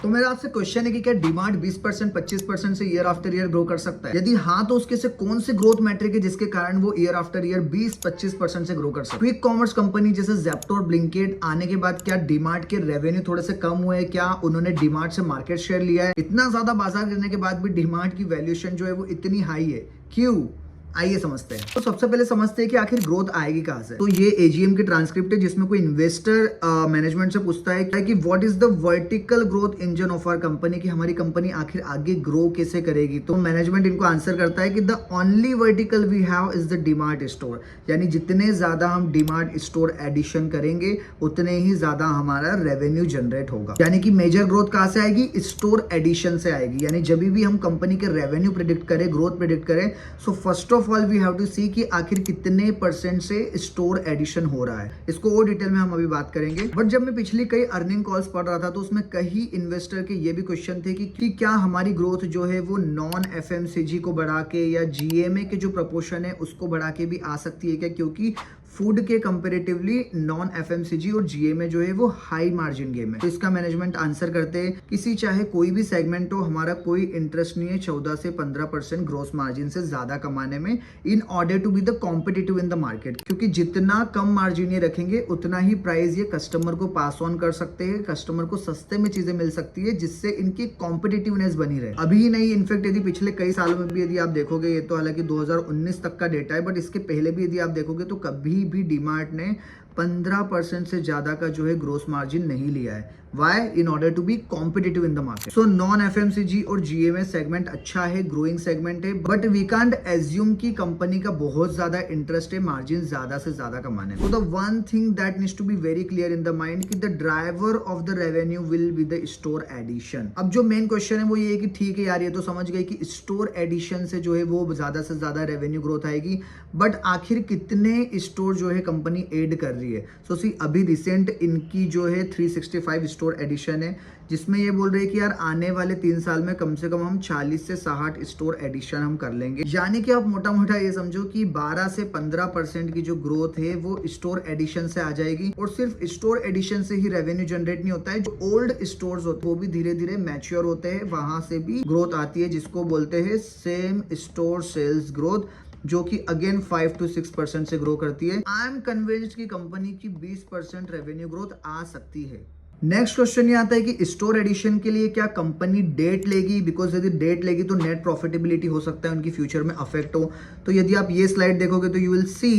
तो मेरा आपसे क्वेश्चन है कि क्या डिमांड 20% 25% से ईयर आफ्टर ईयर ग्रो कर सकता है? यदि हाँ, तो उसके से कौन से ग्रोथ मैट्रिक है जिसके कारण वो ईयर आफ्टर ईयर 20-25% से ग्रो कर सकता है? क्विक कॉमर्स कंपनी जैसे ज़ेप्टो और ब्लिंकिट आने के बाद क्या डिमांड के रेवेन्यू थोड़े से कम हुए? क्या उन्होंने डिमांड से मार्केट शेयर लिया है? इतना ज्यादा बाजार गिरने के बाद भी डिमांड की वैल्यूएशन जो है वो इतनी हाई है, क्यों? आइए समझते हैं। तो सबसे पहले समझते हैं कि आखिर ग्रोथ आएगी कहां से। तो ये एजीएम की ट्रांसक्रिप्ट है जिसमें कोई इन्वेस्टर मैनेजमेंट से पूछता है कि what is the vertical growth engine of our company, कि हमारी कंपनी आखिर आगे ग्रो कैसे करेगी। तो मैनेजमेंट इनको आंसर करता है कि the only vertical we have is the DMart store, यानी जितने ज्यादा हम डीमार्ट स्टोर एडिशन करेंगे उतने ही ज्यादा हमारा रेवेन्यू जनरेट होगा। यानी कि मेजर ग्रोथ कहां से आएगी? स्टोर एडिशन से आएगी। यानी जब भी हम कंपनी के रेवेन्यू प्रेडिक्ट करें, ग्रोथ प्रेडिक्ट करें, so first of all we have to see कि आखिर कितने परसेंट से स्टोर एडिशन हो रहा है। इसको और डिटेल में हम अभी बात करेंगे। बट जब मैं पिछली कई अर्निंग कॉल्स पढ़ रहा था तो उसमें कई इन्वेस्टर के ये भी क्वेश्चन थे कि क्या हमारी ग्रोथ जो है वो नॉन एफएमसीजी को बढ़ा के या जीएमए के जो प्रपोर्शन है उसको बढ़ा के भी आ सकती है क्या? क्योंकि फूड के कंपेरेटिवली नॉन एफएमसीजी और जीएमए जो है वो हाई मार्जिन गेम है। तो इसका मैनेजमेंट आंसर करते हैं किसी चाहे कोई भी सेगमेंट हो, हमारा कोई इंटरेस्ट नहीं है 14 से 15% ग्रोस मार्जिन से ज्यादा कमाने में in order to be the competitive in the market. क्योंकि जितना कम मार्जिन ये रखेंगे उतना ही प्राइस ये कस्टमर को पास ऑन कर सकते हैं, कस्टमर को सस्ते में चीजें मिल सकती है जिससे इनकी कॉम्पिटिटिवनेस बनी रहे। अभी ही नहीं, इनफेक्ट यदि पिछले कई सालों में भी यदि आप देखोगे, ये तो हालांकि 2019 तक का डेटा है, बट इसके पहले भी यदि आप देखोगे तो कभी भी डीमार्ट ने 15% से ज्यादा का जो है ग्रोस मार्जिन नहीं लिया है। Why? In order to be competitive in the market. So non FMCG और GMA सेगमेंट अच्छा है, ग्रोइंग सेगमेंट है, बट वी कांट एज्यूम कि कंपनी का बहुत ज्यादा इंटरेस्ट है मार्जिन ज्यादा से ज्यादा कमाने में। So the one thing that needs to be very clear in the mind कि the driver of the revenue will be the store addition। अब जो मेन क्वेश्चन है वो ये है कि ठीक है यार, ये तो समझ गए कि स्टोर एडिशन से जो है वो ज्यादा से ज्यादा रेवेन्यू ग्रोथ आएगी, बट आखिर कितने स्टोर जो है कंपनी एड कर रही है। सो सी अभी रिसेंट इनकी जो है 365 स्टोर एडिशन है, जिसमें ये बोल रहे हैं कि यार आने वाले 3 साल में कम से कम हम 40 से 60 स्टोर एडिशन हम कर लेंगे। यानी कि आप मोटा मोटा ये समझो कि 12 से 15% की जो ग्रोथ है वो स्टोर एडिशन से आ जाएगी। और सिर्फ स्टोर एडिशन से ही रेवेन्यू जनरेट नहीं होता है, जो ओल्ड स्टोर्स होते हैं वो भी धीरे धीरे मैच्योर होते हैं, वहां से भी ग्रोथ आती है, जिसको बोलते हैं सेम स्टोर सेल्स ग्रोथ, जो कि अगेन 5 to 6% से ग्रो करती है। आई एम कन्विंस्ड कि कंपनी की 20% रेवेन्यू ग्रोथ आ सकती है। नेक्स्ट क्वेश्चन ये आता है कि स्टोर एडिशन के लिए क्या कंपनी डेट लेगी? बिकॉज यदि डेट लेगी तो नेट प्रॉफिटेबिलिटी हो सकता है उनकी फ्यूचर में अफेक्ट हो। तो यदि आप ये स्लाइड देखोगे तो यू विल सी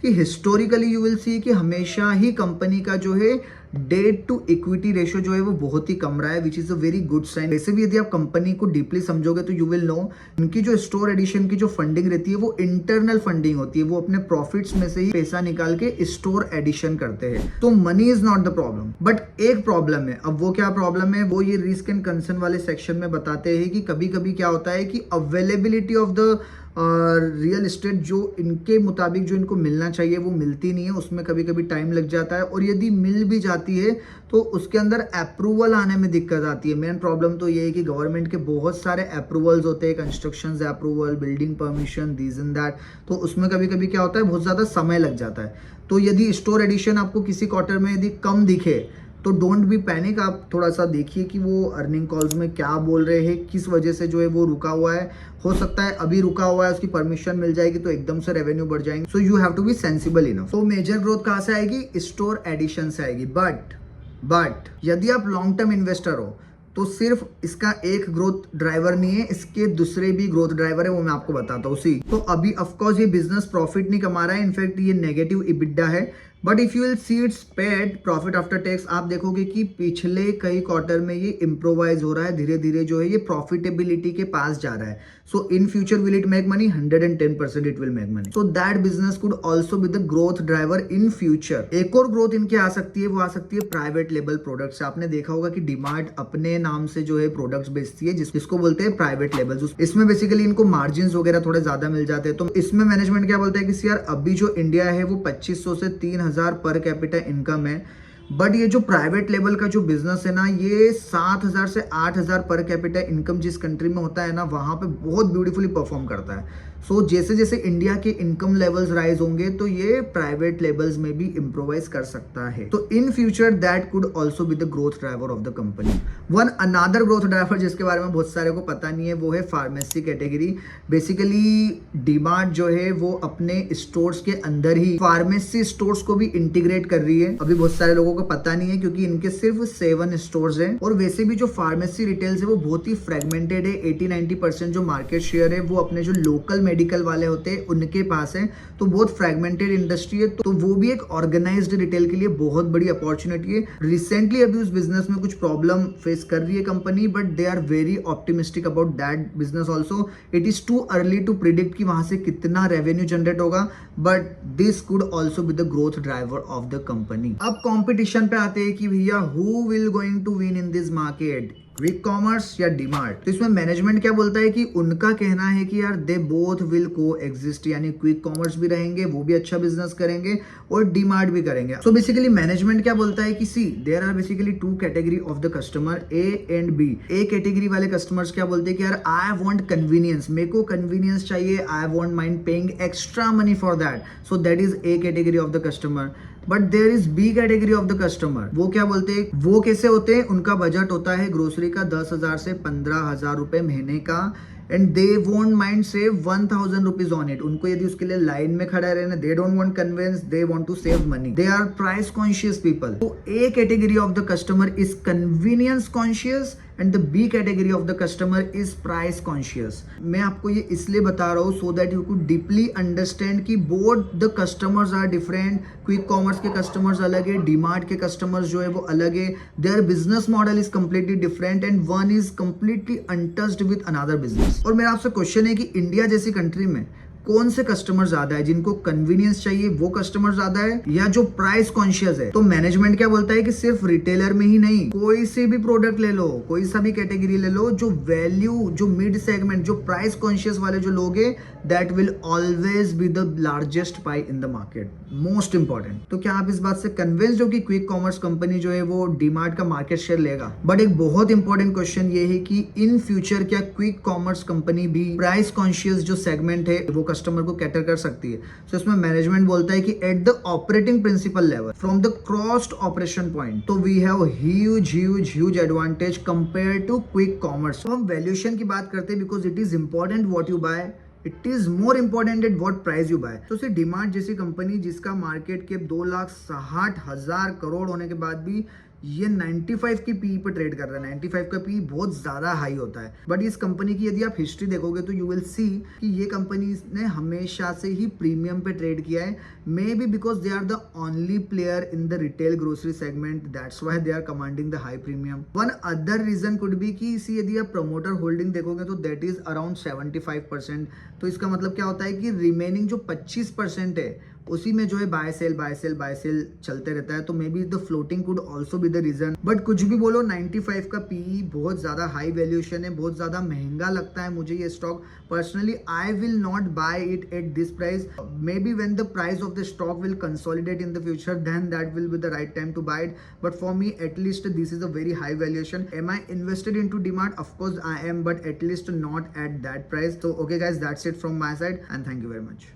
कि हिस्टोरिकली यू विल सी कि हमेशा ही कंपनी का जो है डेट टू इक्विटी रेशियो जो है वो बहुत ही कम रहा है, which is a very good sign. वैसे भी यदि आप कंपनी को डीपली समझोगे तो यू विल नो इनकी जो स्टोर एडिशन की जो फंडिंग रहती है वो इंटरनल फंडिंग होती है, वो अपने प्रॉफिट्स में से ही पैसा निकाल के स्टोर एडिशन करते हैं। तो money is not the problem, but एक प्रॉब्लम है। अब वो क्या प्रॉब्लम है वो ये रिस्क एंड कंसर्न वाले सेक्शन में बताते हैं कि कभी कभी क्या होता है कि availability of the real estate जो इनके मुताबिक जो इनको मिलना चाहिए वो मिलती नहीं है, उसमें कभी कभी टाइम लग जाता है। और यदि मिल भी जाती है तो उसके अंदर अप्रूवल आने में दिक्कत आती है। मेन प्रॉब्लम तो ये है कि गवर्नमेंट के बहुत सारे अप्रूवल्स होते हैं, construction approval, building permission, this and that, तो उसमें कभी कभी क्या होता है बहुत ज़्यादा समय लग जाता है। तो यदि स्टोर एडिशन आपको किसी क्वार्टर में यदि कम दिखे तो डोंट बी पैनिक, आप थोड़ा सा देखिए कि वो अर्निंग कॉल्स में क्या बोल रहे हैं, किस वजह से जो है वो रुका हुआ है। हो सकता है अभी रुका हुआ है, उसकी परमिशन मिल जाएगी तो एकदम से रेवेन्यू बढ़ जाएंगे। So you have to be sensible enough. तो मेजर ग्रोथ कहाँ से आएगी? स्टोर एडिशन से आएगी। बट यदि आप लॉन्ग टर्म इन्वेस्टर हो तो सिर्फ इसका एक ग्रोथ ड्राइवर नहीं है, इसके दूसरे भी ग्रोथ ड्राइवर है, वो मैं आपको बताता हूँ। तो अभी ऑफकोर्स ये बिजनेस प्रॉफिट नहीं कमा रहा है, इनफैक्ट ये नेगेटिव इबिडा है, but if you will see it's paid profit after tax, आप देखोगे कि पिछले कई क्वार्टर में ये इम्प्रोवाइज हो रहा है, धीरे धीरे जो है ये प्रॉफिटेबिलिटी के पास जा रहा है। So in future will it make money? 110% it will make money. So that business could also be the growth driver in future. एक और ग्रोथ इनकी आ सकती है, वो आ सकती है प्राइवेट लेबल प्रोडक्ट्स। आपने देखा होगा कि डीमार्ट अपने नाम से जो है प्रोडक्ट्स बेचती है जिसको बोलते हैं प्राइवेट लेबल्स। इसमें बेसिकली इनको मार्जिन वगैरह थोड़े ज्यादा मिल जाते हैं। तो इसमें मैनेजमेंट क्या बोलता है कि यार अभी जो इंडिया है वो 2500 से 3000 पर कैपिटा इनकम है, बट ये जो प्राइवेट लेवल का जो बिजनेस है ना, ये 7000 से 8000 पर कैपिटा इनकम जिस कंट्री में होता है ना, वहां पे बहुत ब्यूटीफुली परफॉर्म करता है। सो जैसे जैसे इंडिया के इनकम लेवल्स राइज होंगे तो ये प्राइवेट लेवल्स में भी इम्प्रोवाइज कर सकता है। तो in future that could also be the growth driver of the company. One another growth driver जिसके बारे में बहुत सारे को पता नहीं है वो है फार्मेसी कैटेगरी। बेसिकली डीमार्ट जो है वो अपने स्टोर्स के अंदर ही फार्मेसी स्टोर्स को भी इंटीग्रेट कर रही है। अभी बहुत सारे लोगों को पता नहीं है क्योंकि इनके सिर्फ 7 स्टोर्स हैं और वैसे भी जो फार्मेसी रिटेल्स है वो बहुत ही फ्रेगमेंटेड है। 80-90% जो मार्केट शेयर है वो अपने जो लोकल मेडिकल वाले होते हैं उनके पास है। तो बहुत फ्रेगमेंटेड इंडस्ट्री है, तो वो भी एक ऑर्गेनाइज्ड रिटेल के लिए बहुत बड़ी अपॉर्चुनिटी है। रिसेंटली अभी उस बिजनेस में कुछ प्रॉब्लम फेस कर रही है company, but they are very optimistic about that business also. It is too early to predict कि वहां से कितना रेवेन्यू जनरेट होगा, but this could also be the growth driver of the company. अब competition पे आते हैं कि भैया who will going to win in this market, quick commerce या डीमार्ट। तो इसमें मैनेजमेंट क्या बोलता है कि उनका कहना है कि यार दे बोथ विल को एग्जिस्ट, यानी क्विक कॉमर्स भी रहेंगे, वो भी अच्छा बिजनेस करेंगे और डीमार्ट भी करेंगे। सो बेसिकली मैनेजमेंट क्या बोलता है कि see there are basically 2 category of the customer, A and B. A category वाले कस्टमर्स क्या बोलते हैं कि यार आई वांट कन्वीनियंस, मेरे को कन्वीनियंस चाहिए, I want mind paying extra money for that. So that is A category of the customer. But there is B category of the customer. वो क्या बोलते हैं, वो कैसे होते हैं, उनका बजट होता है ग्रोसरी का 10,000 से 15,000 रुपए महीने का, and they won't mind save 1,000 rupees on it. उनको यदि उसके लिए लाइन में खड़ा रहना, they don't want convenience, they want to save money, they are price conscious people. तो A category of the customer is convenience conscious and the B category of the customer is price conscious. मैं आपको ये इसलिए बता रहा हूँ so that you could deeply understand कि both the customers are different. Quick commerce के customers अलग है, डीमार्ट के कस्टमर्स जो है वो अलग है। Their business model is completely different and one is completely untouched with another business. और मेरा आपसे क्वेश्चन है कि इंडिया जैसी कंट्री में कौन से कस्टमर ज्यादा है, जिनको कन्वीनियंस चाहिए वो कस्टमर ज्यादा है या जो प्राइस कॉन्शियस है। तो मैनेजमेंट क्या बोलता है कि सिर्फ रिटेलर में ही नहीं, कोई से भी प्रोडक्ट ले लो, कोई सा भी कैटेगरी ले लो, जो वैल्यू, जो मिड सेगमेंट, जो प्राइस कॉन्शियस वाले जो लोग हैं, that will always be the largest pi in the market. Most important. तो क्या आप इस बात से कन्विंस्ड हो कि क्विक कॉमर्स कंपनी जो है वो डीमार्ट का मार्केट शेयर लेगा? बट एक बहुत इंपॉर्टेंट क्वेश्चन ये है कि इन फ्यूचर क्या क्विक कॉमर्स कंपनी भी प्राइस कॉन्शियस जो सेगमेंट है वो कस्टमर को कैटर कर सकती है? तो इसमें मैनेजमेंट बोलता है कि at the operating principle level, from the cost operation point, तो we have huge advantage compare to quick commerce. तो हम वैल्यूएशन की बात करते हैं because it is important what you buy, it is more important at what price you buy. तो सिर्फ डीमार्ट जैसी कंपनी जिसका मार्केट कैप 2,60,000 करोड़ होने के बाद भी ये 95 की पी पे ट्रेड कर रहा है। 95 का पी बहुत ज्यादा हाई होता है। बट इस कंपनी की यदि आप हिस्ट्री देखोगे तो यू विल सी कि ये कंपनी ने हमेशा से ही प्रीमियम पे ट्रेड किया है। Maybe because they are the only player in the retail grocery segment, that's why they are commanding the high premium. One other reason could be कि इसी यदि आप प्रमोटर होल्डिंग देखोगे तो दैट इज अराउंड 75%। तो इसका मतलब क्या होता है कि रिमेनिंग जो 25% है उसी में जो है बाय सेल चलते रहता है। तो maybe the floating could also be the reason. But कुछ भी बोलो, 95 का पीई बहुत ज्यादा हाई वैल्यूएशन है, बहुत ज्यादा महंगा लगता है मुझे ये stock. Personally I will not buy it at this price. Maybe when the price of the stock will consolidate in the future, then that will be the right time to buy it. But for me at least this is a very high valuation. Am I invested into DMart? Of course I am, but at least not at that price. तो okay guys, that's it from my side and thank you very much.